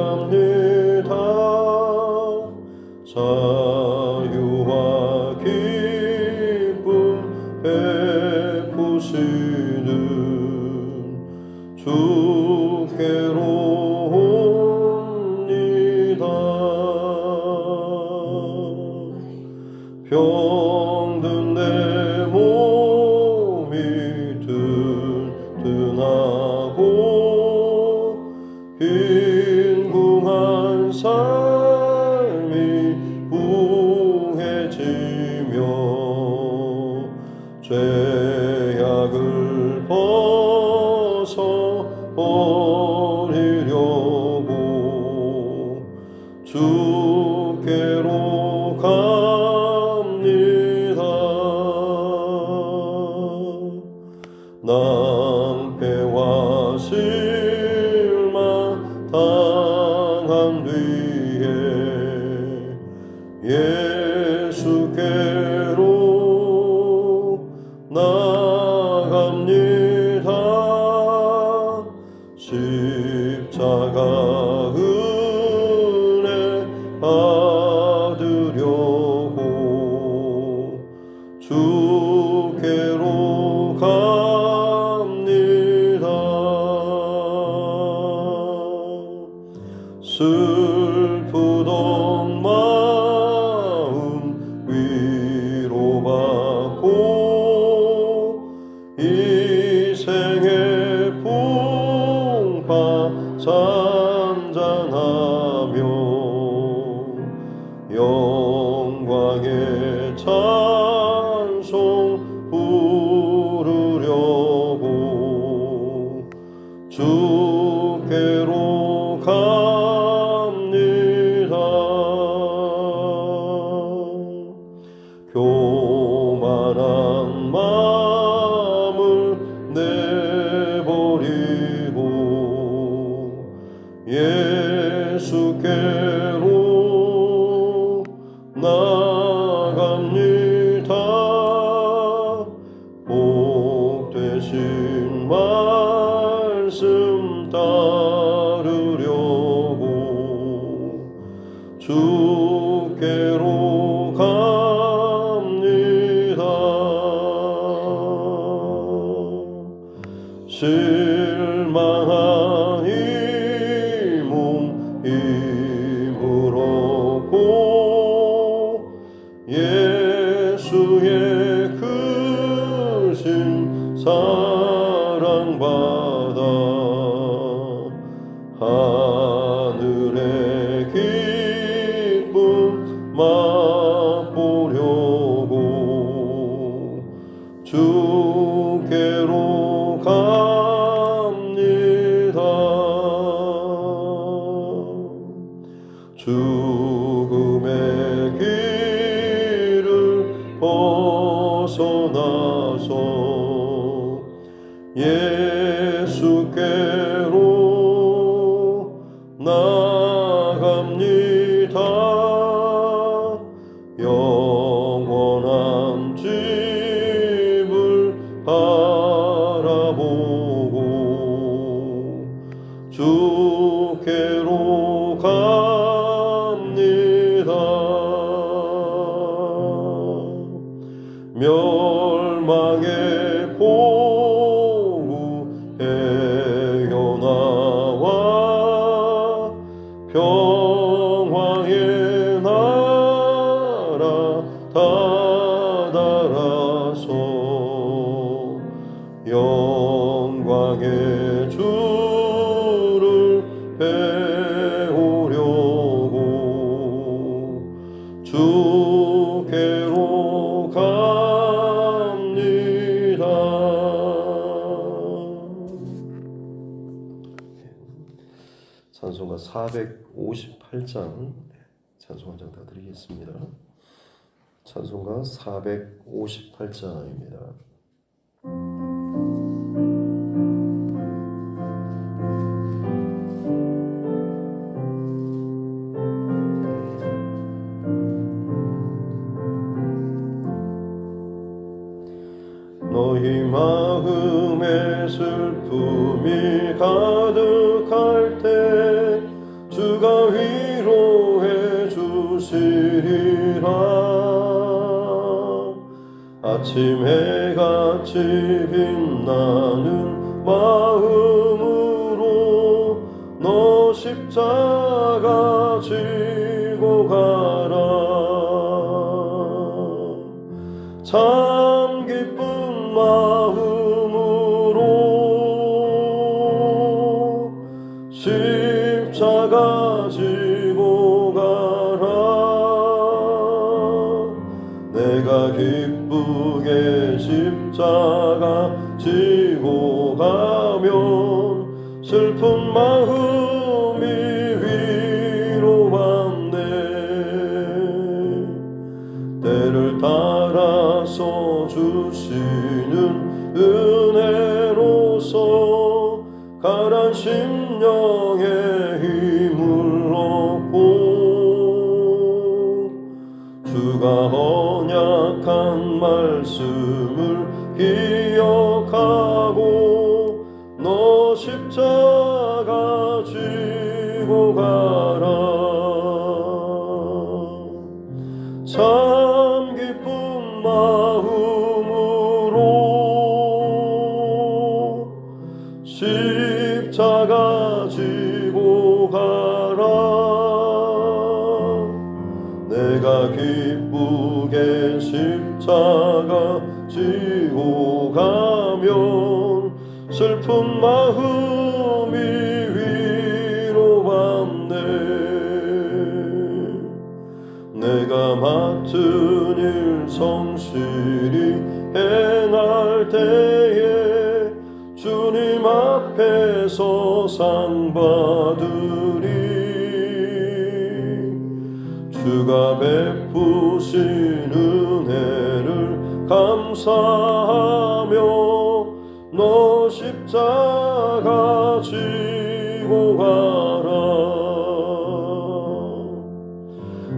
나갑니다. 자유와 기쁨 베푸시는 주께로 옵니다. 병든 내 몸이 든든하고 빈궁한 삶이 부해지며 죄악을 벗어버리려고 주께로 갑니다. 낭패와 실망 당한 뒤에 예수께로 나갑니다. 십자가 은혜 받으려고 주께로 갑니다. 슬프던 마음 위로받고 이생의 풍파 잔잔하며 영광의 찬송 부르려고 주께로 갑니다. 교만한 마음을 내버리고 예수께로 나갑니다. 복되신 말씀 따르려고 주께로 갑니다. 실망한 이 몸 힘을 얻고 예수의 크신 사랑받아 하늘의 기쁨 맛보려고 주께로 갑니다. 죽음의 길을 벗어나서 예수께로 나갑니다. 영원한 집을 바라보고 주께로 갑니다. 멸망의 포구 헤어나와 평화의 나라 다다라서 영광의 주를 배우려고 주께로 갑니다. 찬송가 458장 찬송 한 장 더 드리겠습니다. 찬송가 458장입니다. 너희 마음의 슬픔 슬픔이 가득할 때 주가 위로해 주시리라. 아침 해같이 빛나는 마음으로 너 십자가 지고 가라. 참 기쁜 마음으로 십자가 지고 가라. 내가 기쁘게 십자가 지고 가면 슬픈 마음이 위로받네. 때를 따라서 주시는 은혜로서 가난 심령에 힘을 얻고 주가 언약한 말씀을 기억하고 너 십자가 지고 가라. 참 기쁜 마음으로 십자가 지고 가라. 내가 기쁘게 십자가 지고 가면 슬픈 마음이 위로받네. 내가 맡은 일 성실히 행할 때에 주님 앞에서 상 받으리. 주가 베푸신 은혜를 감사하며 너 십자가 지고 가라.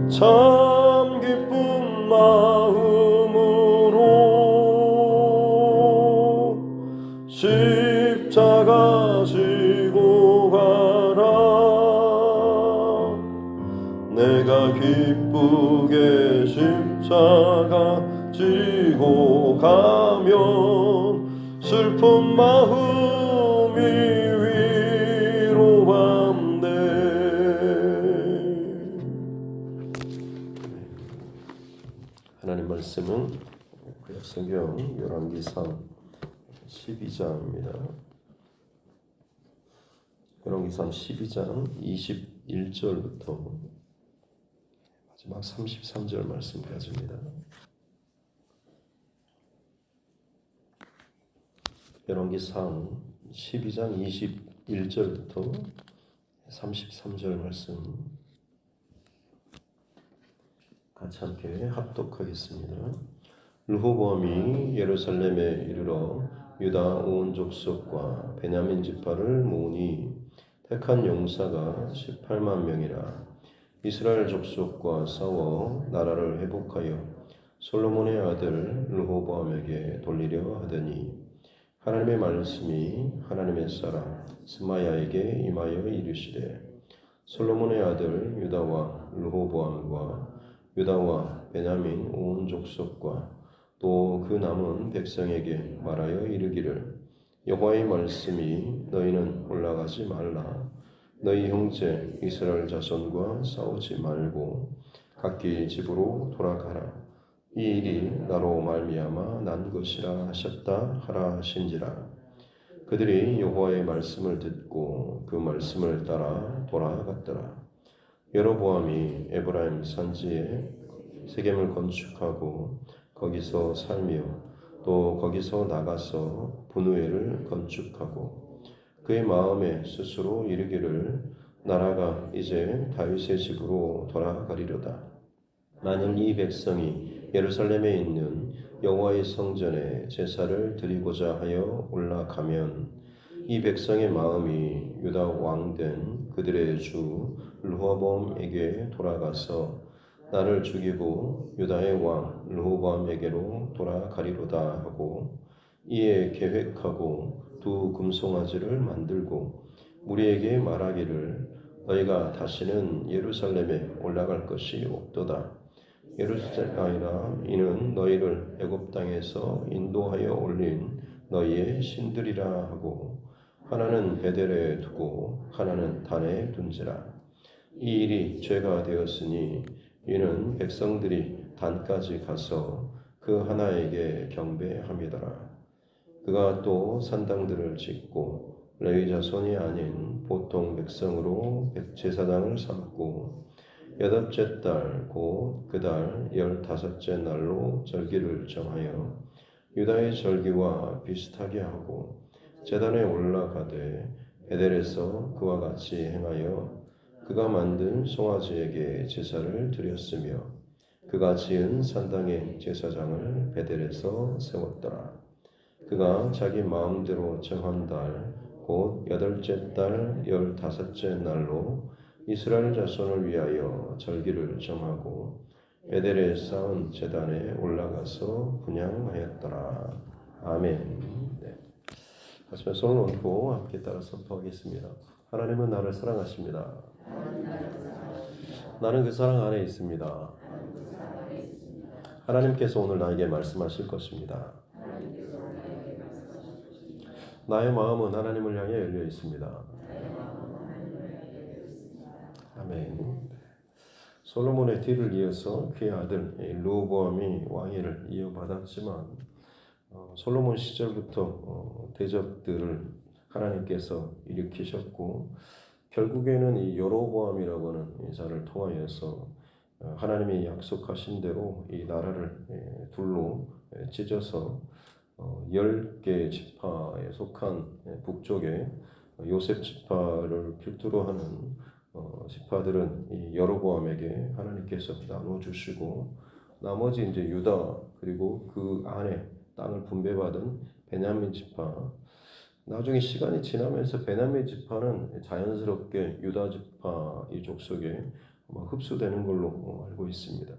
참 기쁜 마음으로 십자가 지고 가라. 내가 기쁘게 십자가 지고 가면 슬픈 마음이 위로받네. 하나님 말씀은 구약성경 열왕기상 12장입니다. 열왕기상 12장 21절부터 마지막 33절 말씀까지입니다. 열왕기상 12장 21절부터 33절 말씀 같이 함께 합독하겠습니다. 르호보암이 예루살렘에 이르러 유다 온 족속과 베냐민 지파를 모으니 택한 용사가 18만 명이라. 이스라엘 족속과 싸워 나라를 회복하여 솔로몬의 아들 르호보암에게 돌리려 하더니 하나님의 말씀이 하나님의 사람 스마야에게 임하여 이르시되 솔로몬의 아들 유다와 르호보암과 유다와 베냐민 온 족속과 또 그 남은 백성에게 말하여 이르기를 여호와의 말씀이 너희는 올라가지 말라. 너희 형제 이스라엘 자손과 싸우지 말고 각기 집으로 돌아가라. 이 일이 나로 말미암아 난 것이라 하셨다 하라 하신지라. 그들이 여호와의 말씀을 듣고 그 말씀을 따라 돌아갔더라. 여로보암이 에브라임 산지에 세겜을 건축하고 거기서 살며 또 거기서 나가서 분우엘을 건축하고 그의 마음에 스스로 이르기를 나라가 이제 다윗의 집으로 돌아가리로다. 만일 이 백성이 예루살렘에 있는 여호와의 성전에 제사를 드리고자 하여 올라가면 이 백성의 마음이 유다 왕된 그들의 주 르호보암에게 돌아가서 나를 죽이고 유다의 왕 르호보암에게로 돌아가리로다 하고 이에 계획하고 두 금송아지를 만들고 우리에게 말하기를 너희가 다시는 예루살렘에 올라갈 것이 없도다. 예루살렘 아니라 이는 너희를 애굽 땅에서 인도하여 올린 너희의 신들이라 하고 하나는 베델에 두고 하나는 단에 둔지라. 이 일이 죄가 되었으니 이는 백성들이 단까지 가서 그 하나에게 경배함이더라. 그가 또 산당들을 짓고 레위 자손이 아닌 보통 백성으로 제사장을 삼고 여덟째 달 곧 그 달 15째 날로 절기를 정하여 유다의 절기와 비슷하게 하고 제단에 올라가되 베델에서 그와 같이 행하여 그가 만든 송아지에게 제사를 드렸으며 그가 지은 산당의 제사장을 베델에서 세웠더라. 그가 자기 마음대로 정한 달 곧 8째 달 15째 날로 이스라엘 자손을 위하여 절기를 정하고 베델에 쌓은 제단에 올라가서 분향하였더라. 아멘. 네. 하시면 손을 얹고 함께 따라 선포하겠습니다. 하나님은 나를 사랑하십니다. 나는 그 사랑 안에 있습니다. 하나님께서 오늘 나에게 말씀하실 것입니다. 나의 마음은 하나님을 향해 열려 있습니다. 아멘. 솔로몬의 뒤를 이어서 그의 아들 르호보암이 왕위를 이어받았지만 솔로몬 시절부터 대적들을 하나님께서 일으키셨고 결국에는 이 여로보암이라고 하는 자를 통하여서 하나님이 약속하신 대로 이 나라를 둘로 찢어서 10개 지파에 속한 북쪽의 요셉 지파를 필두로 하는 지파들은 이 여로보암에게 하나님께서 나눠주시고 나머지 이제 유다 그리고 그 안에 땅을 분배받은 베냐민 지파 나중에 시간이 지나면서 베냐민 지파는 자연스럽게 유다 지파 이 족속에 흡수되는 걸로 알고 있습니다.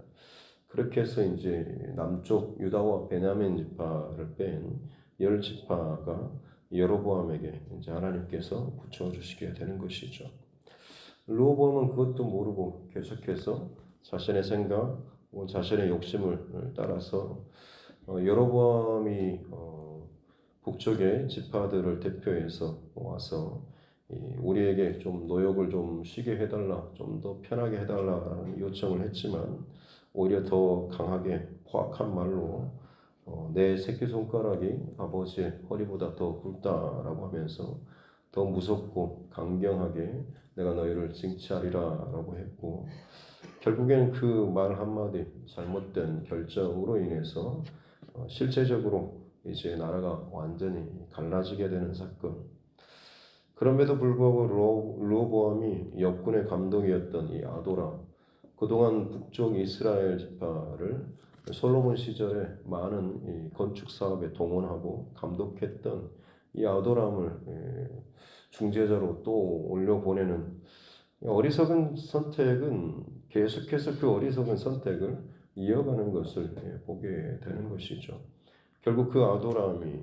그렇게 해서 이제 남쪽 유다와 베냐민 지파를 뺀 10지파가 여로보암에게 이제 하나님께서 붙여 주시게 되는 것이죠. 르호보암은 그것도 모르고 계속해서 자신의 생각, 자신의 욕심을 따라서 여로보암이 북쪽의 지파들을 대표해서 와서 우리에게 좀 노역을 좀 쉬게 해달라, 좀 더 편하게 해달라라는 요청을 했지만 오히려 더 강하게 포악한 말로 내 새끼손가락이 아버지의 허리보다 더 굵다라고 하면서 더 무섭고 강경하게 내가 너희를 징치하리라라고 했고 결국에는 그 말 한마디 잘못된 결정으로 인해서 실제적으로 이제 나라가 완전히 갈라지게 되는 사건. 그럼에도 불구하고 르호보암이 역군의 감독이었던 이 아도람, 그동안 북쪽 이스라엘 지파를 솔로몬 시절에 많은 이 건축 사업에 동원하고 감독했던 이 아도람을 중재자로 또 올려보내는 어리석은 선택은 계속해서 그 어리석은 선택을 이어가는 것을 보게 되는 것이죠. 결국 그 아도람이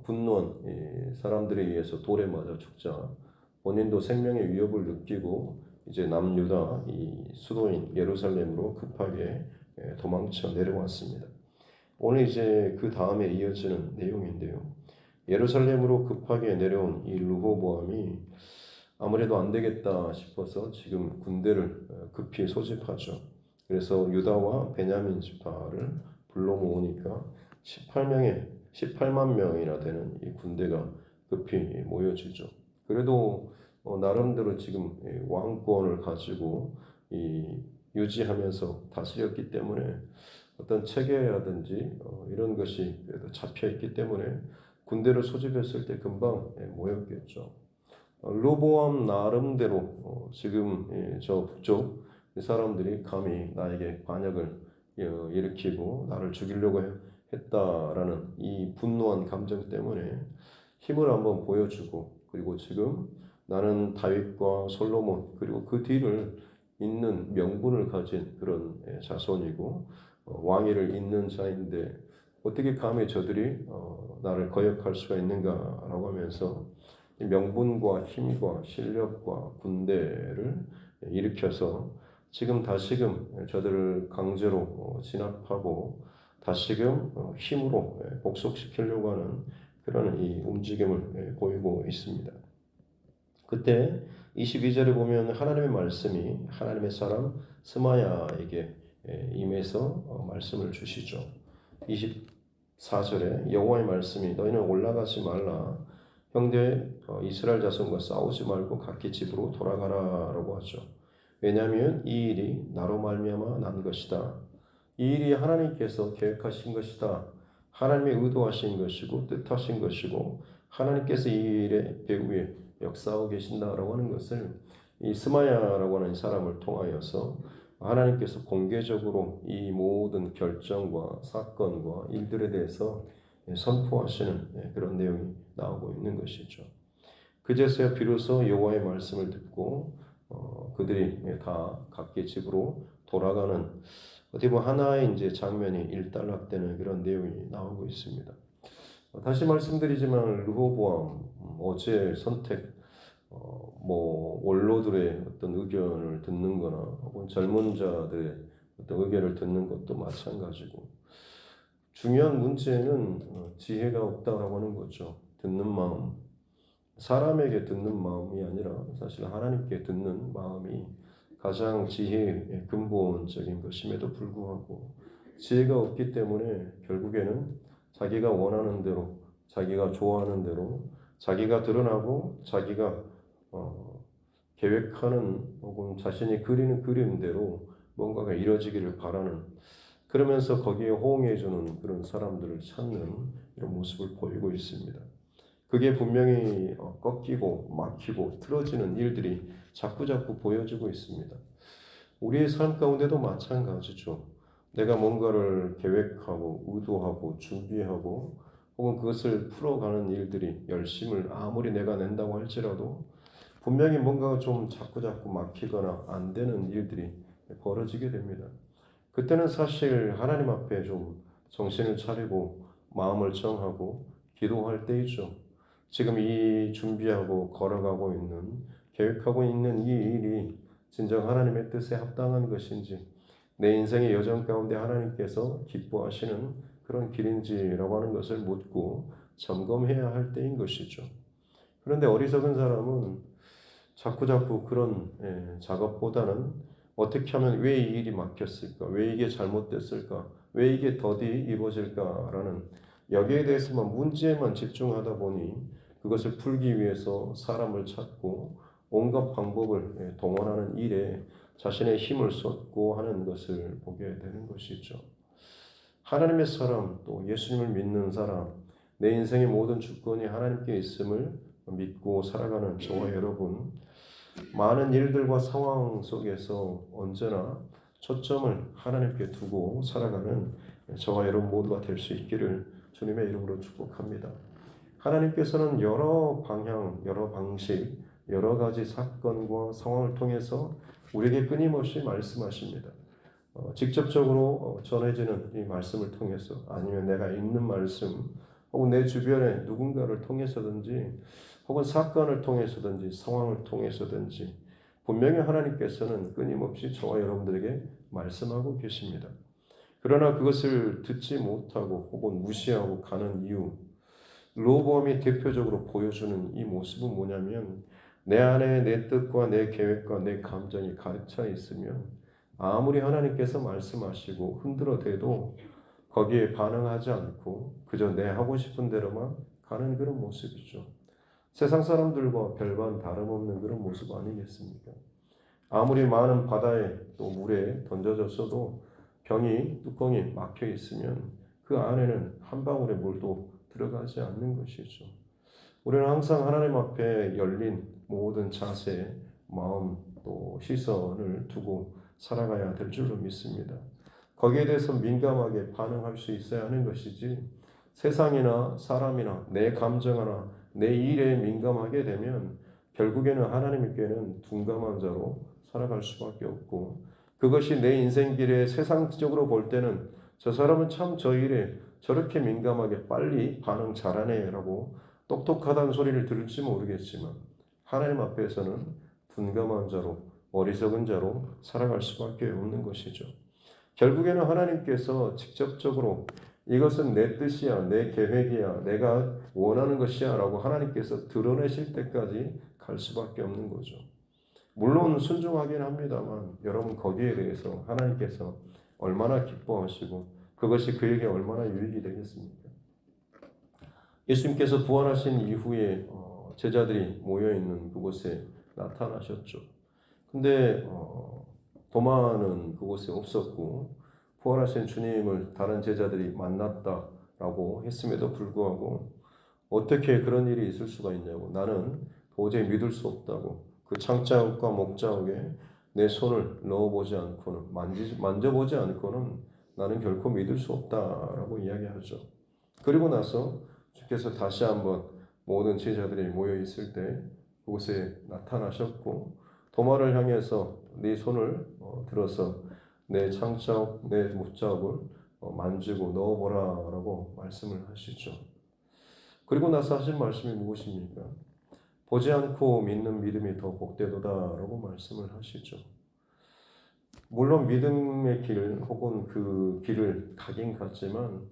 분노한 사람들에 의해서 돌에 맞아 죽자 본인도 생명의 위협을 느끼고 이제 남유다 이 수도인 예루살렘으로 급하게 도망쳐 내려왔습니다. 오늘 이제 그 다음에 이어지는 내용인데요. 예루살렘으로 급하게 내려온 이 르호보암이 아무래도 안 되겠다 싶어서 지금 군대를 급히 소집하죠. 그래서 유다와 베냐민 지파를 불러 모으니까 18만 명이나 되는 이 군대가 급히 모여지죠. 그래도 나름대로 지금 왕권을 가지고 유지하면서 다스렸기 때문에 어떤 체계라든지 이런 것이 그래도 잡혀 있기 때문에 군대를 소집했을 때 금방 모였겠죠. 르호보암 나름대로 지금 저 북쪽 사람들이 감히 나에게 반역을 일으키고 나를 죽이려고 했다라는 이 분노한 감정 때문에 힘을 한번 보여주고 그리고 지금 나는 다윗과 솔로몬 그리고 그 뒤를 잇는 명분을 가진 그런 자손이고 왕위를 잇는 자인데 어떻게 감히 저들이 나를 거역할 수가 있는가라고 하면서 명분과 힘과 실력과 군대를 일으켜서 지금 다시금 저들을 강제로 진압하고 다시금 힘으로 복속시키려고 하는 그런 이 움직임을 보이고 있습니다. 그때 22절에 보면 하나님의 말씀이 하나님의 사람 스마야에게 임해서 말씀을 주시죠. 24절에 여호와의 말씀이 너희는 올라가지 말라 형제 이스라엘 자손과 싸우지 말고 각기 집으로 돌아가라라고 하죠. 왜냐하면 이 일이 나로 말미암아 난 것이다. 이 일이 하나님께서 계획하신 것이다. 하나님의 의도하신 것이고 뜻하신 것이고 하나님께서 이 일의 배후에 역사하고 계신다라고 하는 것을 이 스마야라고 하는 사람을 통하여서 하나님께서 공개적으로 이 모든 결정과 사건과 일들에 대해서 선포하시는 그런 내용이 나오고 있는 것이죠. 그제서야 비로소 여호와의 말씀을 듣고 그들이 다 각기 집으로 돌아가는 어떻게 보면 하나의 이제 장면이 일단락되는 그런 내용이 나오고 있습니다. 다시 말씀드리지만 르호보암 어제 선택 원로들의 어떤 의견을 듣는거나 혹은 젊은 자들의 어떤 의견을 듣는 것도 마찬가지고 중요한 문제는 지혜가 없다라고 하는 거죠. 듣는 마음, 사람에게 듣는 마음이 아니라 사실 하나님께 듣는 마음이 가장 지혜의 근본적인 것임에도 불구하고 지혜가 없기 때문에 결국에는 자기가 원하는 대로, 자기가 좋아하는 대로, 자기가 드러나고 자기가 계획하는 혹은 자신이 그리는 그림대로 뭔가가 이루어지기를 바라는 그러면서 거기에 호응해주는 그런 사람들을 찾는 이런 모습을 보이고 있습니다. 그게 분명히 꺾이고 막히고 틀어지는 일들이 자꾸자꾸 보여지고 있습니다. 우리의 삶 가운데도 마찬가지죠. 내가 뭔가를 계획하고 의도하고 준비하고 혹은 그것을 풀어가는 일들이 열심을 아무리 내가 낸다고 할지라도 분명히 뭔가가 좀 자꾸자꾸 막히거나 안 되는 일들이 벌어지게 됩니다. 그때는 사실 하나님 앞에 좀 정신을 차리고 마음을 정하고 기도할 때이죠. 지금 이 준비하고 걸어가고 있는 계획하고 있는 이 일이 진정 하나님의 뜻에 합당한 것인지 내 인생의 여정 가운데 하나님께서 기뻐하시는 그런 길인지라고 하는 것을 묻고 점검해야 할 때인 것이죠. 그런데 어리석은 사람은 자꾸자꾸 그런 작업보다는 어떻게 하면 왜 이 일이 막혔을까? 왜 이게 잘못됐을까? 왜 이게 더디 이루어질까라는 여기에 대해서만 문제에만 집중하다 보니 그것을 풀기 위해서 사람을 찾고 온갖 방법을 동원하는 일에 자신의 힘을 쏟고 하는 것을 보게 되는 것이죠. 하나님의 사람 또 예수님을 믿는 사람 내 인생의 모든 주권이 하나님께 있음을 믿고 살아가는 저와 여러분 많은 일들과 상황 속에서 언제나 초점을 하나님께 두고 살아가는 저와 여러분 모두가 될 수 있기를 주님의 이름으로 축복합니다. 하나님께서는 여러 방향, 여러 방식, 여러 가지 사건과 상황을 통해서 우리에게 끊임없이 말씀하십니다. 직접적으로 전해지는 이 말씀을 통해서 아니면 내가 읽는 말씀 혹은 내 주변에 누군가를 통해서든지 혹은 사건을 통해서든지 상황을 통해서든지 분명히 하나님께서는 끊임없이 저와 여러분들에게 말씀하고 계십니다. 그러나 그것을 듣지 못하고 혹은 무시하고 가는 이유 르호보암이 대표적으로 보여주는 이 모습은 뭐냐면 내 안에 내 뜻과 내 계획과 내 감정이 가득 차 있으면 아무리 하나님께서 말씀하시고 흔들어대도 거기에 반응하지 않고 그저 내 하고 싶은 대로만 가는 그런 모습이죠. 세상 사람들과 별반 다름없는 그런 모습 아니겠습니까? 아무리 많은 바다에 또 물에 던져졌어도 병이 뚜껑이 막혀 있으면 그 안에는 한 방울의 물도 들어가지 않는 것이죠. 우리는 항상 하나님 앞에 열린 모든 자세, 마음 또 시선을 두고 살아가야 될 줄로 믿습니다. 거기에 대해서 민감하게 반응할 수 있어야 하는 것이지 세상이나 사람이나 내 감정이나 내 일에 민감하게 되면 결국에는 하나님께는 둔감한 자로 살아갈 수밖에 없고 그것이 내 인생 길에 세상적으로 볼 때는 저 사람은 참 저 일에 저렇게 민감하게 빨리 반응 잘하네라고 똑똑하다는 소리를 들을지 모르겠지만 하나님 앞에서는 둔감한 자로 어리석은 자로 살아갈 수밖에 없는 것이죠. 결국에는 하나님께서 직접적으로 이것은 내 뜻이야, 내 계획이야, 내가 원하는 것이야 라고 하나님께서 드러내실 때까지 갈 수밖에 없는 거죠. 물론 순종하긴 합니다만 여러분 거기에 대해서 하나님께서 얼마나 기뻐하시고 그것이 그에게 얼마나 유익이 되겠습니까? 예수님께서 부활하신 이후에 제자들이 모여있는 그곳에 나타나셨죠. 근데 도마는 그곳에 없었고 부활하신 주님을 다른 제자들이 만났다라고 했음에도 불구하고 어떻게 그런 일이 있을 수가 있냐고 나는 도저히 믿을 수 없다고 그 창자국과 목자국에 내 손을 넣어보지 않고는 만져보지 않고는 나는 결코 믿을 수 없다라고 이야기하죠. 그리고 나서 주께서 다시 한번 모든 제자들이 모여 있을 때 그곳에 나타나셨고 도마를 향해서 네 손을 들어서 내 창자국, 내 목자국을 만지고 넣어보라라고 말씀을 하시죠. 그리고 나서 하신 말씀이 무엇입니까? 보지 않고 믿는 믿음이 더 복되도다라고 말씀을 하시죠. 물론 믿음의 길 혹은 그 길을 가긴 갔지만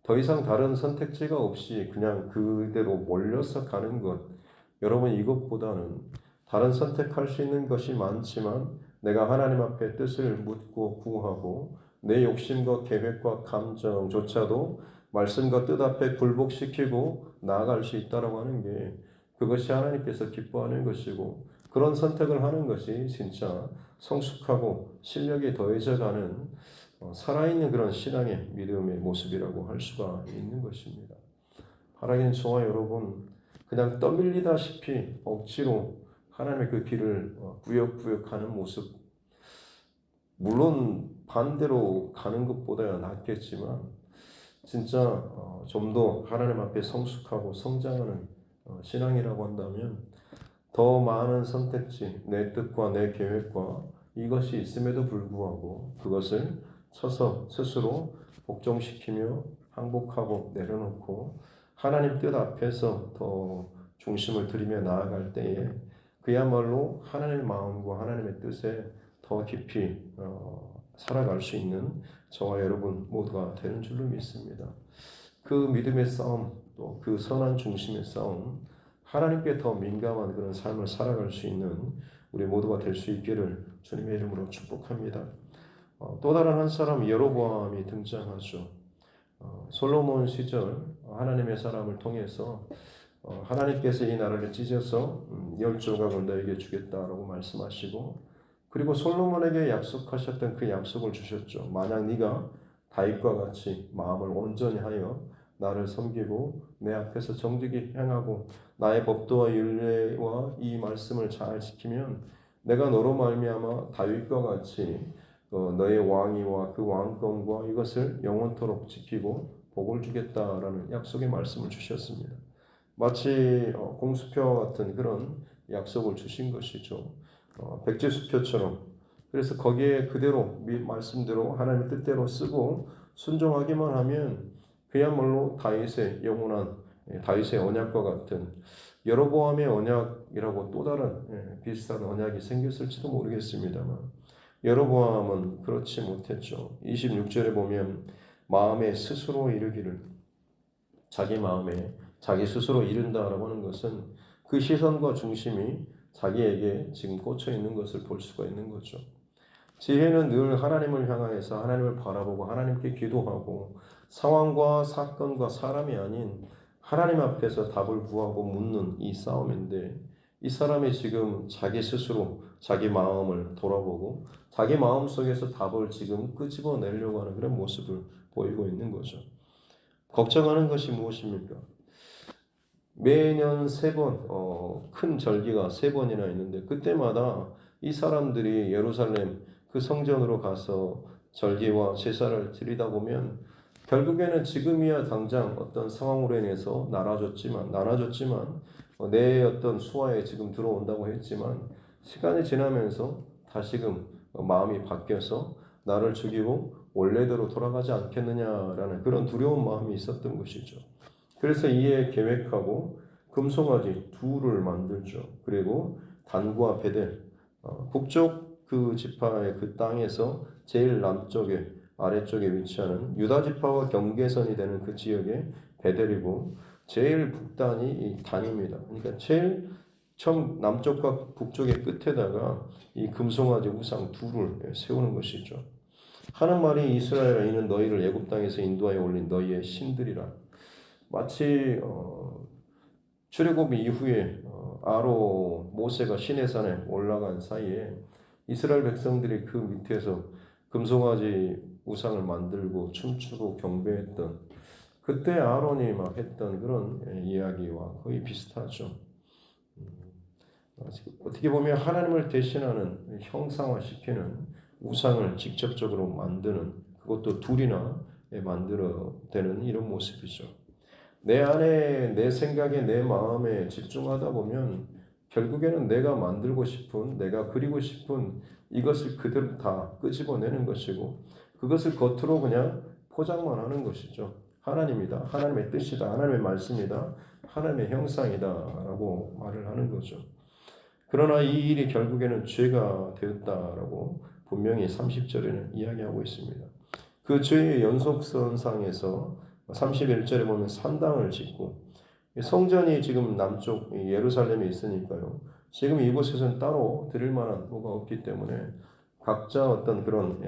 더 이상 다른 선택지가 없이 그냥 그대로 몰려서 가는 것, 여러분 이것보다는 다른 선택할 수 있는 것이 많지만 내가 하나님 앞에 뜻을 묻고 구하고 내 욕심과 계획과 감정조차도 말씀과 뜻 앞에 굴복시키고 나아갈 수 있다라고 하는 게 그것이 하나님께서 기뻐하는 것이고 그런 선택을 하는 것이 진짜 성숙하고 실력이 더해져가는 살아있는 그런 신앙의 믿음의 모습이라고 할 수가 있는 것입니다. 바라기는 저와 여러분 그냥 떠밀리다시피 억지로 하나님의 그 길을 구역구역 가는 모습 물론 반대로 가는 것보다야 낫겠지만 진짜 좀 더 하나님 앞에 성숙하고 성장하는 신앙이라고 한다면 더 많은 선택지, 내 뜻과 내 계획과 이것이 있음에도 불구하고 그것을 쳐서 스스로 복종시키며 항복하고 내려놓고 하나님 뜻 앞에서 더 중심을 들이며 나아갈 때에 그야말로 하나님의 마음과 하나님의 뜻에 더 깊이 살아갈 수 있는 저와 여러분 모두가 되는 줄로 믿습니다. 그 믿음의 싸움, 또 그 선한 중심의 싸움, 하나님께 더 민감한 그런 삶을 살아갈 수 있는 우리 모두가 될 수 있기를 주님의 이름으로 축복합니다. 또 다른 한 사람 여로보암이 등장하죠. 솔로몬 시절 하나님의 사람을 통해서 하나님께서 이 나라를 찢어서 10조각을 너에게 주겠다라고 말씀하시고 그리고 솔로몬에게 약속하셨던 그 약속을 주셨죠. 만약 네가 다윗과 같이 마음을 온전히 하여 나를 섬기고 내 앞에서 정직히 행하고 나의 법도와 율례와 이 말씀을 잘 지키면 내가 너로 말미암아 다윗과 같이 너의 왕위와 그 왕권과 이것을 영원토록 지키고 복을 주겠다라는 약속의 말씀을 주셨습니다. 마치 공수표와 같은 그런 약속을 주신 것이죠. 백제수표처럼. 그래서 거기에 그대로 말씀대로 하나님의 뜻대로 쓰고 순종하기만 하면 그야말로 다윗의 영원한 다윗의 언약과 같은 여로보암의 언약이라고 또 다른 비슷한 언약이 생겼을지도 모르겠습니다만 여로보암은 그렇지 못했죠. 26절에 보면 마음에 스스로 이르기를 자기 마음에 자기 스스로 이른다라고 하는 것은 그 시선과 중심이 자기에게 지금 꽂혀 있는 것을 볼 수가 있는 거죠. 지혜는 늘 하나님을 향해서 하나님을 바라보고 하나님께 기도하고 상황과 사건과 사람이 아닌 하나님 앞에서 답을 구하고 묻는 이 싸움인데 이 사람이 지금 자기 스스로 자기 마음을 돌아보고 자기 마음 속에서 답을 지금 끄집어내려고 하는 그런 모습을 보이고 있는 거죠. 걱정하는 것이 무엇입니까? 매년 3번, 큰 절기가 3번이나 있는데 그때마다 이 사람들이 예루살렘 그 성전으로 가서 절기와 제사를 드리다 보면 결국에는 지금이야 당장 어떤 상황으로 인해서 나눠줬지만 내 어떤 수하에 지금 들어온다고 했지만 시간이 지나면서 다시금 마음이 바뀌어서 나를 죽이고 원래대로 돌아가지 않겠느냐라는 그런 두려운 마음이 있었던 것이죠. 그래서 이에 계획하고 금송아지 둘을 만들죠. 그리고 단과 베델, 북쪽 그 지파의 그 땅에서 제일 남쪽에 아래쪽에 위치하는 유다 지파와 경계선이 되는 그 지역에 베델이고 제일 북단이 이 단입니다. 그러니까 제일 처음 남쪽과 북쪽의 끝에다가 이 금송아지 우상 둘을 세우는 것이죠. 하는 말이 이스라엘아 이는 너희를 애굽 땅에서 인도하여 올린 너희의 신들이라. 마치 출애굽 이후에 아로 모세가 시내산에 올라간 사이에 이스라엘 백성들이 그 밑에서 금송아지 우상을 만들고 춤추고 경배했던 그때 아론이 막 했던 그런 이야기와 거의 비슷하죠. 어떻게 보면 하나님을 대신하는 형상화시키는 우상을 직접적으로 만드는 그것도 둘이나 만들어내는 이런 모습이죠. 내 안에 내 생각에 내 마음에 집중하다 보면 결국에는 내가 만들고 싶은 내가 그리고 싶은 이것을 그대로 다 끄집어내는 것이고 그것을 겉으로 그냥 포장만 하는 것이죠. 하나님이다. 하나님의 뜻이다. 하나님의 말씀이다. 하나님의 형상이다 라고 말을 하는 거죠. 그러나 이 일이 결국에는 죄가 되었다라고 분명히 30절에는 이야기하고 있습니다. 그 죄의 연속선상에서 31절에 보면 산당을 짓고 성전이 지금 남쪽 예루살렘에 있으니까요. 지금 이곳에서는 따로 드릴 만한 뭐가 없기 때문에 각자 어떤 그런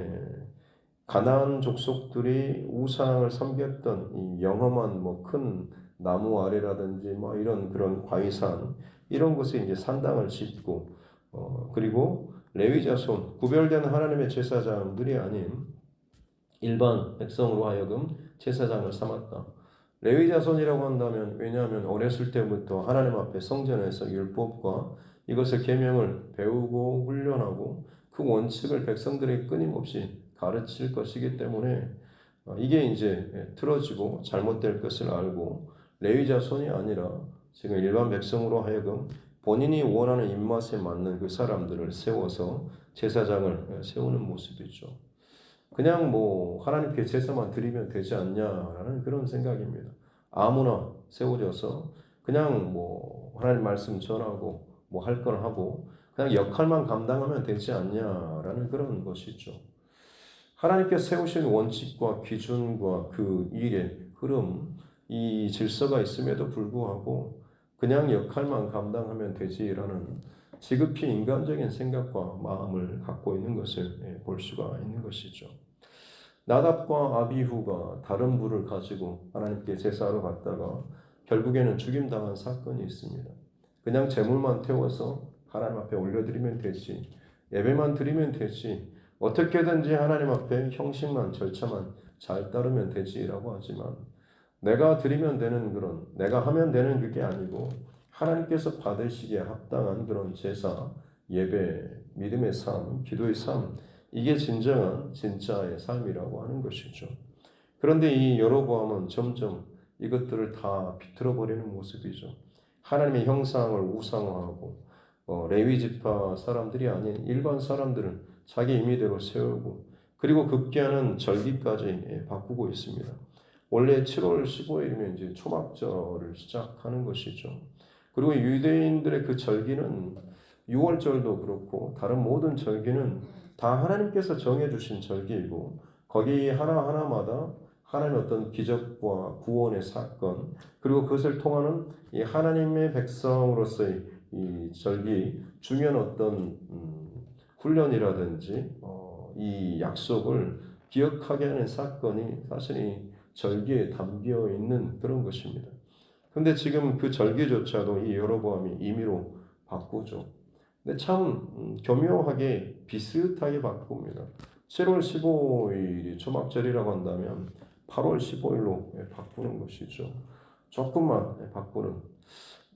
가나안 족속들이 우상을 섬겼던 이 영험한 뭐 큰 나무 아래라든지 뭐 이런 그런 바위산 이런 곳에 이제 산당을 짓고 그리고 레위 자손 구별된 하나님의 제사장들이 아닌 일반 백성으로 하여금 제사장을 삼았다. 레위 자손이라고 한다면 왜냐하면 어렸을 때부터 하나님 앞에 성전에서 율법과 이것을 계명을 배우고 훈련하고 그 원칙을 백성들에게 끊임없이 가르칠 것이기 때문에 이게 이제 틀어지고 잘못될 것을 알고 레위 자손이 아니라 지금 일반 백성으로 하여금 본인이 원하는 입맛에 맞는 그 사람들을 세워서 제사장을 세우는 모습이죠. 그냥 뭐 하나님께 제사만 드리면 되지 않냐라는 그런 생각입니다. 아무나 세워져서 그냥 뭐 하나님 말씀 전하고 뭐 할 건 하고 그냥 역할만 감당하면 되지 않냐라는 그런 것이죠. 하나님께 세우신 원칙과 기준과 그 일의 흐름, 이 질서가 있음에도 불구하고 그냥 역할만 감당하면 되지라는 지극히 인간적인 생각과 마음을 갖고 있는 것을 볼 수가 있는 것이죠. 나답과 아비후가 다른 불을 가지고 하나님께 제사하러 갔다가 결국에는 죽임당한 사건이 있습니다. 그냥 제물만 태워서 하나님 앞에 올려드리면 되지, 예배만 드리면 되지, 어떻게든지 하나님 앞에 형식만 절차만 잘 따르면 되지라고 하지만 내가 드리면 되는 그런 내가 하면 되는 그게 아니고 하나님께서 받으시기에 합당한 그런 제사, 예배, 믿음의 삶, 기도의 삶 이게 진정한 진짜의 삶이라고 하는 것이죠. 그런데 이 여로보암은 점점 이것들을 다 비틀어 버리는 모습이죠. 하나님의 형상을 우상화하고 레위 지파 사람들이 아닌 일반 사람들은 자기 임의대로 세우고 그리고 급기야는 절기까지 바꾸고 있습니다. 원래 7월 15일이면 이제 초막절을 시작하는 것이죠. 그리고 유대인들의 그 절기는 6월절도 그렇고 다른 모든 절기는 다 하나님께서 정해주신 절기이고 거기 하나하나마다 하나님의 어떤 기적과 구원의 사건 그리고 그것을 통하는 이 하나님의 백성으로서의 이 절기 중요한 어떤 훈련이라든지 이 약속을 기억하게 하는 사건이 사실 이 절기에 담겨 있는 그런 것입니다. 근데 지금 그 절기조차도 이 여로보암이 임의로 바꾸죠. 근데 참 교묘하게 비슷하게 바꿉니다. 7월 15일이 초막절이라고 한다면 8월 15일로 바꾸는 것이죠. 조금만 바꾸는.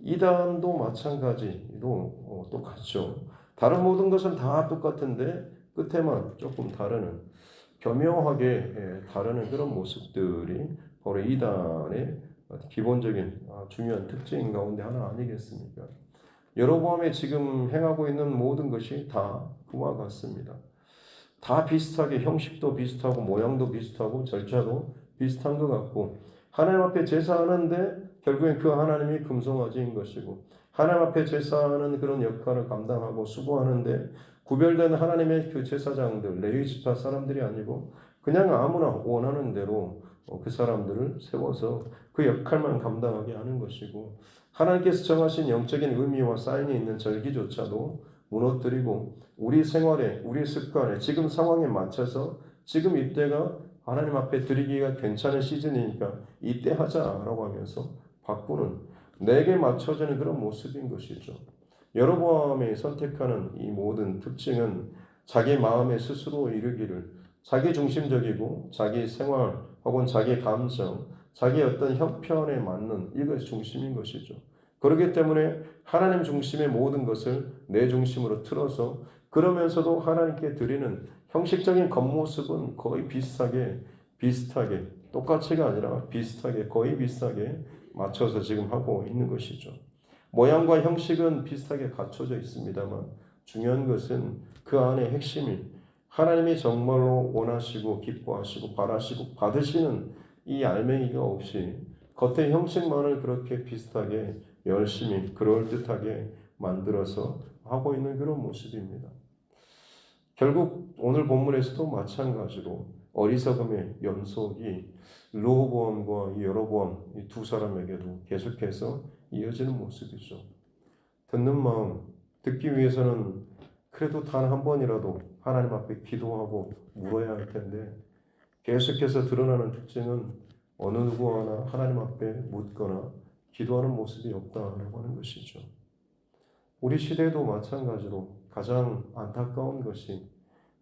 이단도 마찬가지로 똑같죠. 다른 모든 것은 다 똑같은데 끝에만 조금 다르는 교묘하게 다르는 그런 모습들이 바로 이단의 기본적인 중요한 특징 가운데 하나 아니겠습니까? 여로보암이 지금 행하고 있는 모든 것이 다 그와 같습니다. 다 비슷하게 형식도 비슷하고 모양도 비슷하고 절차도 비슷한 것 같고 하나님 앞에 제사하는데 결국엔 그 하나님이 금송아지인 것이고 하나님 앞에 제사하는 그런 역할을 감당하고 수고하는데 구별된 하나님의 그 제사장들 레위 지파 사람들이 아니고 그냥 아무나 원하는 대로 그 사람들을 세워서 그 역할만 감당하게 하는 것이고 하나님께서 정하신 영적인 의미와 사인이 있는 절기조차도 무너뜨리고 우리 생활에 우리 습관에 지금 상황에 맞춰서 지금 이때가 하나님 앞에 드리기가 괜찮은 시즌이니까 이때 하자라고 하면서 바꾸는 내게 맞춰지는 그런 모습인 것이죠. 여로보암이 선택하는 이 모든 특징은 자기 마음에 스스로 이르기를 자기 중심적이고 자기 생활 혹은 자기 감정, 자기 어떤 형편에 맞는 이것이 중심인 것이죠. 그렇기 때문에 하나님 중심의 모든 것을 내 중심으로 틀어서 그러면서도 하나님께 드리는 형식적인 겉모습은 거의 비슷하게 똑같이가 아니라 비슷하게 거의 비슷하게 맞춰서 지금 하고 있는 것이죠. 모양과 형식은 비슷하게 갖춰져 있습니다만 중요한 것은 그 안에 핵심이 하나님이 정말로 원하시고 기뻐하시고 바라시고 받으시는 이 알맹이가 없이 겉의 형식만을 그렇게 비슷하게 열심히 그럴듯하게 만들어서 하고 있는 그런 모습입니다. 결국 오늘 본문에서도 마찬가지로 어리석음의 연속이 르호보암과 여로보암 이 두 사람에게도 계속해서 이어지는 모습이죠. 듣는 마음, 듣기 위해서는 그래도 단 한 번이라도 하나님 앞에 기도하고 물어야 할 텐데 계속해서 드러나는 특징은 어느 누구 하나 하나님 앞에 묻거나 기도하는 모습이 없다라고 하는 것이죠. 우리 시대도 마찬가지로 가장 안타까운 것이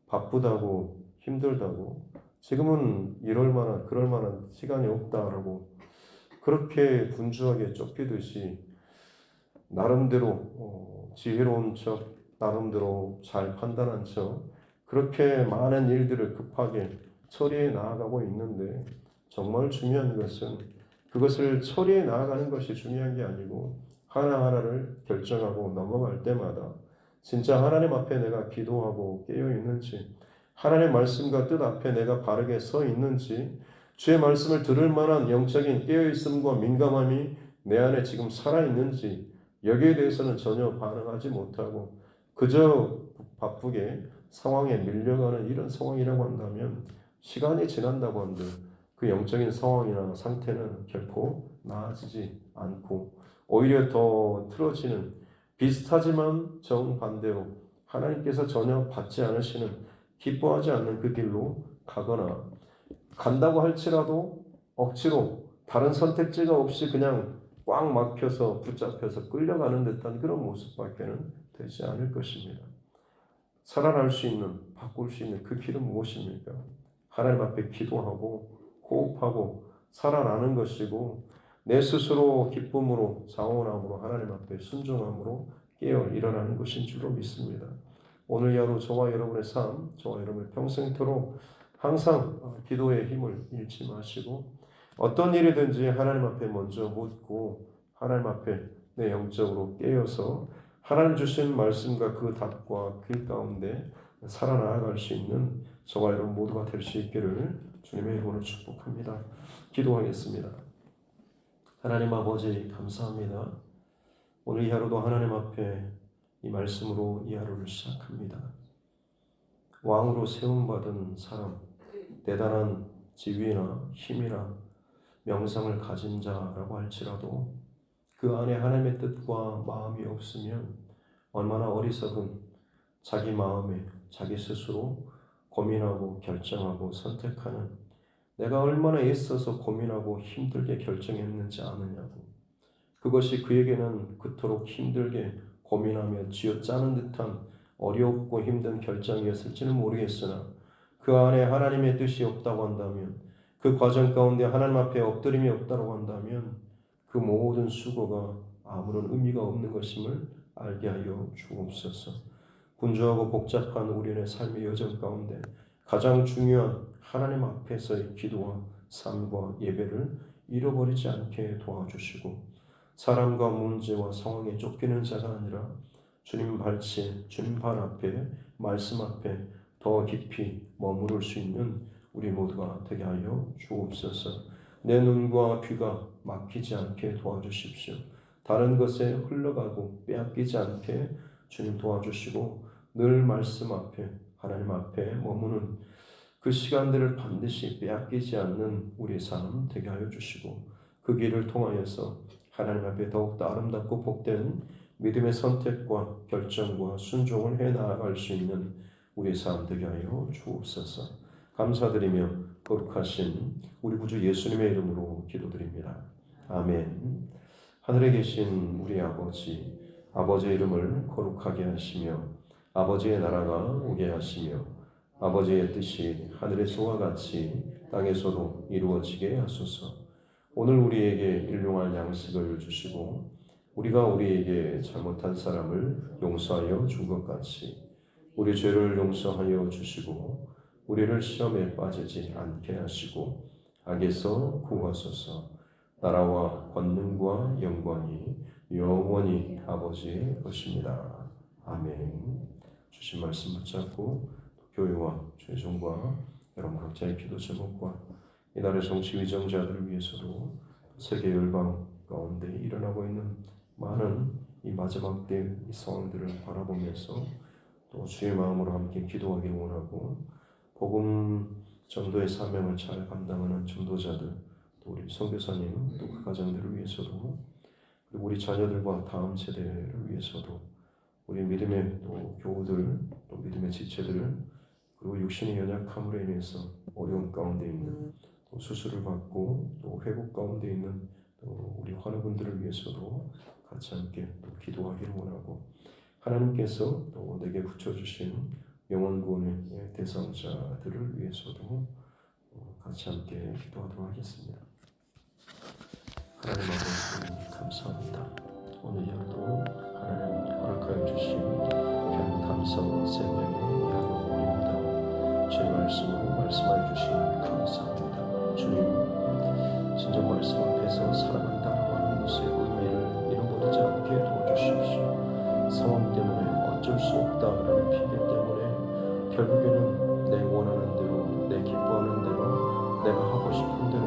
바쁘다고 힘들다고 지금은 이럴 만한 그럴 만한 시간이 없다라고 그렇게 분주하게 쫓기듯이 나름대로 지혜로운 척 나름대로 잘 판단한 척 그렇게 많은 일들을 급하게 처리해 나아가고 있는데 정말 중요한 것은 그것을 처리해 나아가는 것이 중요한 게 아니고 하나하나를 결정하고 넘어갈 때마다 진짜 하나님 앞에 내가 기도하고 깨어 있는지 하나님의 말씀과 뜻 앞에 내가 바르게 서 있는지 주의 말씀을 들을 만한 영적인 깨어 있음과 민감함이 내 안에 지금 살아 있는지 여기에 대해서는 전혀 반응하지 못하고 그저 바쁘게 상황에 밀려가는 이런 상황이라고 한다면 시간이 지난다고 한들 그 영적인 상황이나 상태는 결코 나아지지 않고 오히려 더 틀어지는 비슷하지만 정반대로 하나님께서 전혀 받지 않으시는 기뻐하지 않는 그 길로 가거나 간다고 할지라도 억지로 다른 선택지가 없이 그냥 꽉 막혀서 붙잡혀서 끌려가는 듯한 그런 모습밖에는 되지 않을 것입니다. 살아날 수 있는, 바꿀 수 있는 그 길은 무엇입니까? 하나님 앞에 기도하고 호흡하고 살아나는 것이고 내 스스로 기쁨으로 자원함으로 하나님 앞에 순종함으로 깨어 일어나는 것인 줄로 믿습니다. 오늘 하루 저와 여러분의 삶, 저와 여러분의 평생토록 항상 기도의 힘을 잃지 마시고 어떤 일이든지 하나님 앞에 먼저 묻고 하나님 앞에 내 영적으로 깨어서 하나님 주신 말씀과 그 답과 그 가운데 살아나갈 수 있는 저와 여러분 모두가 될 수 있기를 주님의 이름으로 축복합니다. 기도하겠습니다. 하나님 아버지 감사합니다. 오늘 이 하루도 하나님 앞에 이 말씀으로 이 하루를 시작합니다. 왕으로 세움받은 사람, 대단한 지위나 힘이나 명성을 가진 자라고 할지라도 그 안에 하나님의 뜻과 마음이 없으면 얼마나 어리석은 자기 마음에 자기 스스로 고민하고 결정하고 선택하는 내가 얼마나 애써서 고민하고 힘들게 결정했는지 아느냐고 그것이 그에게는 그토록 힘들게 고민하며 쥐어짜는 듯한 어렵고 힘든 결정이었을지는 모르겠으나 그 안에 하나님의 뜻이 없다고 한다면 그 과정 가운데 하나님 앞에 엎드림이 없다고 한다면 그 모든 수고가 아무런 의미가 없는 것임을 알게 하여 주옵소서. 분주하고 복잡한 우리의 삶의 여정 가운데 가장 중요한 하나님 앞에서의 기도와 삶과 예배를 잃어버리지 않게 도와주시고 사람과 문제와 상황에 쫓기는 자가 아니라 주님 발치, 주님 발 앞에 말씀 앞에 더 깊이 머무를 수 있는 우리 모두가 되게 하여 주옵소서. 내 눈과 귀가 막히지 않게 도와주십시오. 다른 것에 흘러가고 빼앗기지 않게 주님 도와주시고 늘 말씀 앞에 하나님 앞에 머무는 그 시간들을 반드시 빼앗기지 않는 우리의 삶 되게 하여 주시고 그 길을 통하여서 하나님 앞에 더욱더 아름답고 복된 믿음의 선택과 결정과 순종을 해 나아갈 수 있는 우리의 삶 되게 하여 주옵소서. 감사드리며 거룩하신 우리 구주 예수님의 이름으로 기도드립니다. 아멘. 하늘에 계신 우리 아버지, 아버지의 이름을 거룩하게 하시며 아버지의 나라가 오게 하시며 아버지의 뜻이 하늘에서와 같이 땅에서도 이루어지게 하소서. 오늘 우리에게 일용할 양식을 주시고 우리가 우리에게 잘못한 사람을 용서하여 준 것 같이 우리 죄를 용서하여 주시고 우리를 시험에 빠지지 않게 하시고 악에서 구하소서. 나라와 권능과 영광이 영원히 아버지의 것입니다. 아멘. 주신 말씀 붙잡고 교회와 최종과 여러분 각자의 기도 제목과 이날의 정치 위정자들을 위해서도 세계 열방 가운데 일어나고 있는 많은 이 마지막 때 이 상황들을 바라보면서 또 주의 마음으로 함께 기도하기를 원하고 복음 전도의 사명을 잘 감당하는 전도자들 또 우리 선교사님 또 그 가정들을 위해서도 그리고 우리 자녀들과 다음 세대를 위해서도 우리 믿음의 또 교우들 또 믿음의 지체들 그리고 육신의 연약함으로 인해서 어려움 가운데 있는 또 수술을 받고 또 회복 가운데 있는 또 우리 환우분들을 위해서도 같이 함께 또 기도하기를 원하고 하나님께서 또 내게 붙여주신 영원 구원의 대상자들을 위해서도 같이 함께 기도하도록 하겠습니다. 하나님 아버지 감사합니다. 오늘 하루도 하나님 허락하여 주신 귀한 감사와 생명의 야곱입니다. 주의 말씀으로 말씀하여 주시니 감사합니다. 주님 진정 말씀 앞에서 살아간다라고 하는 것의 의미를 잃어버리지 않게 도와주십시오. 상황 때문에 어쩔 수 없다라는 핑계 때문에 결국에는 내 원하는 대로 내 기뻐하는 대로 내가 하고 싶은 대로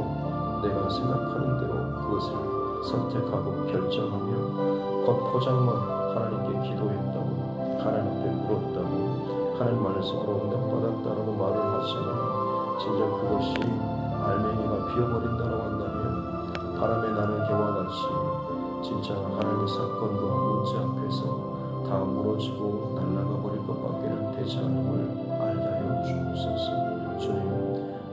내가 생각하는 대로 그것을 선택하고 결정하며 겉포장만 하나님께 기도했다고 하나님 앞에 물었다고 하나님 말씀으로 응답받았다라고 말을 하지만 진정 그것이 알맹이가 비어버린다라고 한다면 바람에 나는 개와 같이 진짜 하나님의 사건과 문제 앞에서 다 무너지고 날아가 버릴 것밖에는 되지 않음을 알게 하여 주옵소서. 주님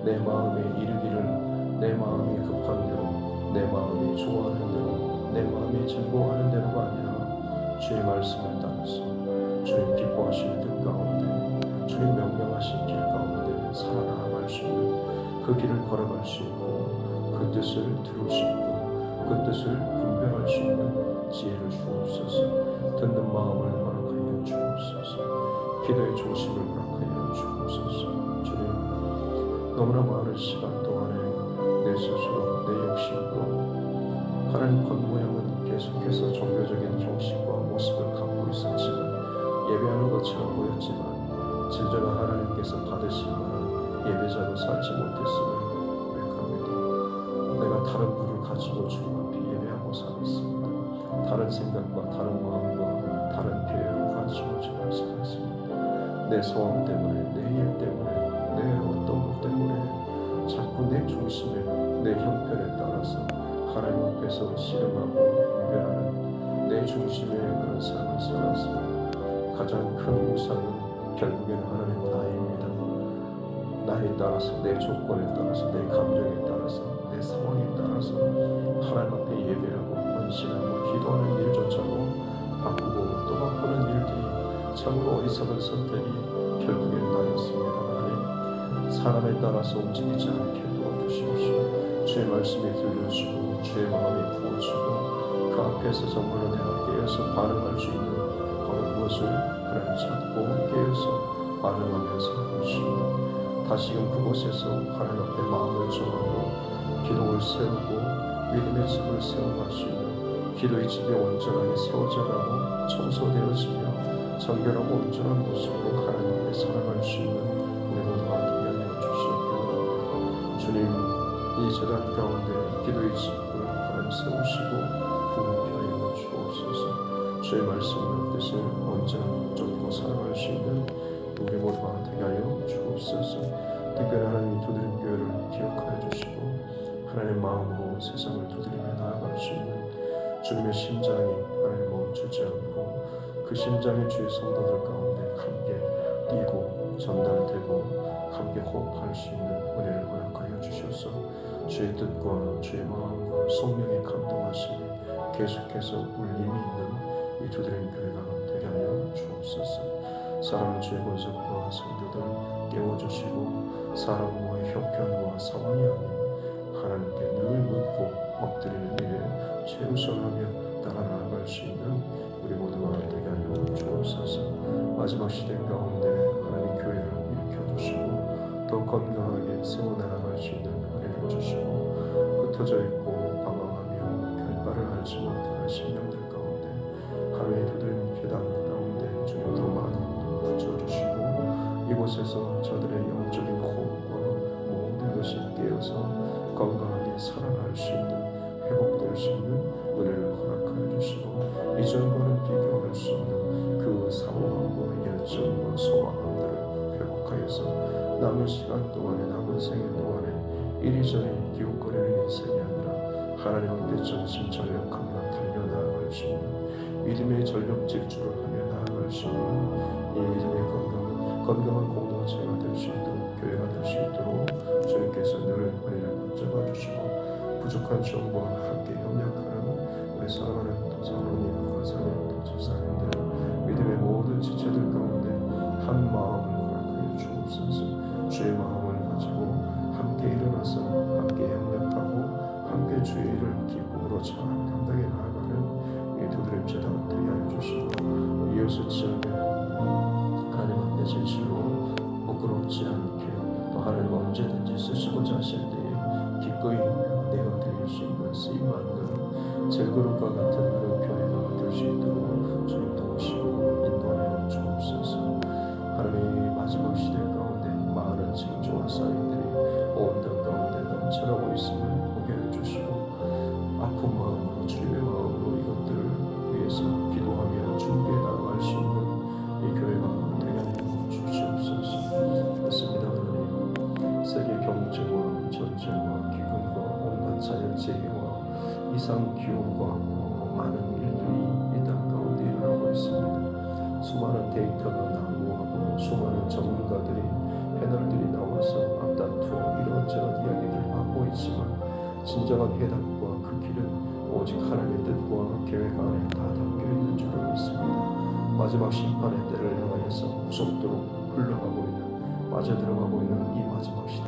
내 마음에 이르기를 내 마음이 급한 대로 내 마음이 좋아하는 대로 내 마음이 즐거워하는 대로가 아니라 주의 말씀을 따라서 주님 기뻐하시는 뜻 가운데 주님 명령하신 길 가운데 살아나갈 수 있는 그 길을 걸어갈 수 있고 그 뜻을 들을 수 있고 그 뜻을 분별할 수 있는 지혜를 주옵소서. 듣는 마음을 허락하여 주옵소서. 기도의 중심을 허락하여 주옵소서. 주님 너무나 많은 시간 동안에 내 스스로 내 욕심과 하나님 겉모양은 계속해서 종교적인 형식과 모습을 갖고 있었지만 예배하는 것처럼 보였지만 진정한 하나님께서 받으실 만한 예배자로 살지 못했음을 고백합니다. 내가 다른 부를 가지고 주님 앞에 예배하고 살았습니다. 다른 생각과 다른 마음과 다른 계획을 가지고 주님 앞에 살았습니다. 내 소원 때문에 내 일 때문에 내 어떤 것 때문에 자꾸 내 중심에 내 형편에 따라서 하나님 앞에서 씨름하고 분별하는 내 중심의 그런 삶을 살았습니다. 가장 큰 우상은 결국에는 하나님 나입니다. 나에 따라서 내 조건에 따라서 내 감정에 따라서 내 상황에 따라서 하나님 앞에 예배하고 헌신하고 기도하는 일조차도 바꾸고 또 바꾸는 일들이 참으로 어리석은 선택이 결국엔 나였습니다. 하나님 사람에 따라서 움직이지 않게 도와주십시오. 주의 말씀이 들려주고 주의 마음이 부어지고 그 앞에서 정말로 내가 깨어서 반응할 수 있는 바로 그것을 하나님 찾고 깨어서 반응하면서 하시고 다시금 그곳에서 하나님 앞에 마음을 정하고 기도를 세우고 믿음의 집을 세워갈 수 있는 기도의 집이 온전하게 세워져가고 청소되어지며 성결하고 온전한 모습으로 하나님 앞에 살아갈 수 있는 우리 모두가 되게 하여 주시옵기를. 주님, 이 재단 가운데 기도의 집을 하나님 세우시고 부흥케 하여 주옵소서. 주의 말씀과 뜻을 온전히 쫓고 살아갈 수 있는 우리 모두가 되게 하여 주옵소서. 특별히 하나님 두드림 교회를 기억하여 주시고 하나님 마음으로 세상을 두드리며 나아갈 수 있는 주님의 심장이 하나님 멈추지 않고 그 심장이 주의 성도들 가운데 함께 뛰고 전달되고 함께 호흡할 수 있는 은혜를 허락하여 주셔서 주의 뜻과 주의 마음과 성령의 감동하심이 계속해서 울림이 있는 이 두드림 교회가 되게 하여 주옵소서. 사랑하는 주의 권속과 성도들 깨워주시고 사람과의 형편과 상황이 아닌 하나님께 늘 묻고 엎드리는 일에 최우선하며 따라 나아갈 수 있는 우리 모두가 되게 하여 주옵소서. 마지막 시대 가운데 하나님 교회를 일으켜주시고 더 건강하게 세워나갈 수 있는 은혜를 주시고 흩어져 있고 방황하며 결발을 알지 못하는 심령들 가운데 하나님의 두드림 계단 가운데 주님 더 많이 붙여주시고 이곳에서 저들의 영적인 호흡과 모든 것이 깨어서 건강하게 살아날 수 있는 회복될 수 있는 은혜를 허락하여 주시고 이전과는 비교할 수 없는 그 사모함과 열정과 소망들을 회복하여서 남은 시간 동안에 남은 생일 동안에 이리저리 기웃거리는 인생이 아니라 하나님 앞에 전심전력하며 달려나아갈 수 있는 믿음의 전력 질주를 하며 나아갈 수 있는 이 믿음의 건강한 공동체가 될 수 있도록 교회가 될 수 있도록 주님께서 늘 은혜를 붙잡아 주시고 부족한 정보와 함께 협력하는 우리 사랑하는 도사모님, 권사님, 도집사님들 믿음의 모든 지체들 가운데 한 마음을 허락하여 주옵소서. 주의 마음을 가지고 함께 일어나서 함께 협력하고 함께 주의 일을 기쁨으로 잘 감당해 나아가는 이 두드림 제단 되게 하여 주시고 이웃을 지으며 하나님 앞에 진실로 부끄럽지 않게 또 하나님 언제든지 쓰시고자 하실 때에 기꺼이 내어드릴 수 있는 쓰임받는 젤그룹과 같은 그런 교회가 될 수 있도록 주님 도우시고 인도하여 주옵소서. 하나님의 마지막 시대 가운데 많은 징조와 사인들이 온 땅 가운데 넘쳐나고 있음을 보게 해주시고 아픈 마음으로 주님의 마음으로 이것들을 위해서 기도하며 준비해 나아갈 수 있는 이 교회가 되게 하여 주시옵소서. 그렇습니다. 하나님, 세계 경제와 전쟁과 기근과 온갖 자연 재해와 이상 기후과 많은 일들이 이 땅 가운데 일어나고 있습니다. 수많은 데이터가 난무하고 수많은 전문가들이 패널들이 나와서 앞다투어 이런저런 이야기를 하고 있지만 진정한 해답과 그 길은 오직 하나님의 뜻과 계획 안에 다 담겨 있는 줄을 믿습니다. 마지막 심판의 때를 향하여서 무섭도록 흘러가고 있는 빠져들어가고 있는 이 마지막 시대